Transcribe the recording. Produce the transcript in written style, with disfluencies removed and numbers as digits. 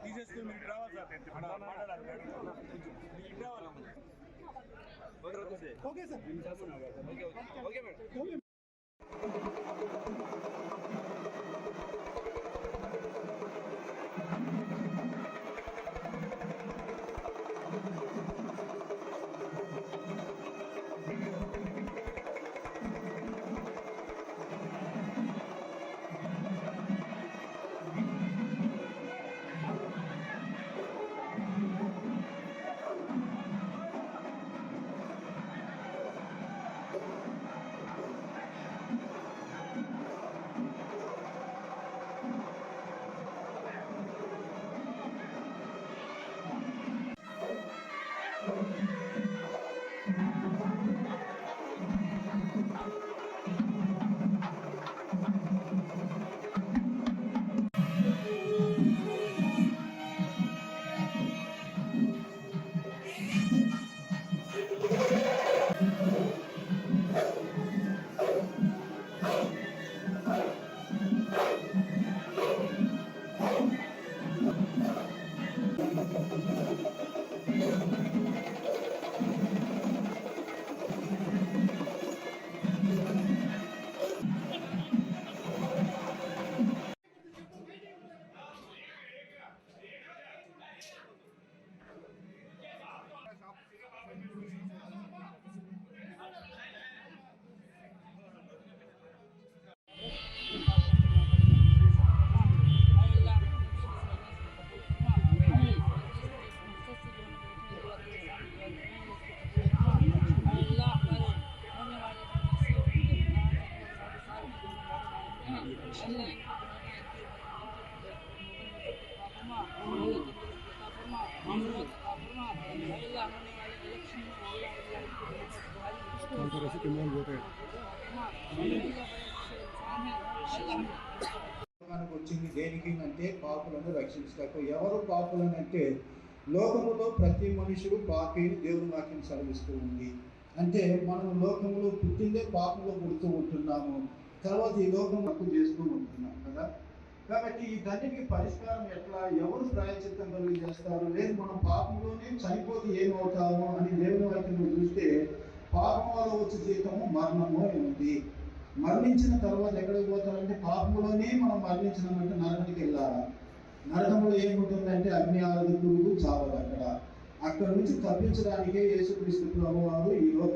తీసేసుకుని మీకు రావాలి సార్ మాట్లాడాలి మీకు రావాలి ఓకే సార్ ఓకే మేడం. వచ్చింది దేనికి అంటే పాపులను రక్షించటకు. ఎవరు పాపులను అంటే లోకములో ప్రతి మనుషుడు పాపి దేవుని వాక్యం సెలవిస్తూ ఉంది. అంటే మనం లోకములో పుట్టిందే పాపంలో పుడుతూ ఉంటున్నాము, తర్వాత ఈ లోకం తప్పు చేస్తూ ఉంటున్నాం కదా. కాబట్టి ఈ దానికి పరిష్కారం ఎట్లా, ఎవరు ప్రాయశ్చిత్తం కలిగి చేస్తారు, లేదు మనం పాపంలోనే చనిపోతే ఏమవుతాము అని దేవుని వాక్యం చూస్తే పాపం వల్ల వచ్చే జీవితము మరణము ఉంది. మరణించిన తర్వాత ఎక్కడికి పోతారంటే పాపంలోనే మనం మరణించినామంటే నరకానికి వెళ్ళాలి. నరకంలో ఏముంటుందంటే అగ్ని ఆరదు, పురుగు చావదు. అక్కడ నుంచి తప్పించడానికే యేసుక్రీస్తు ప్రభువు వారు ఈ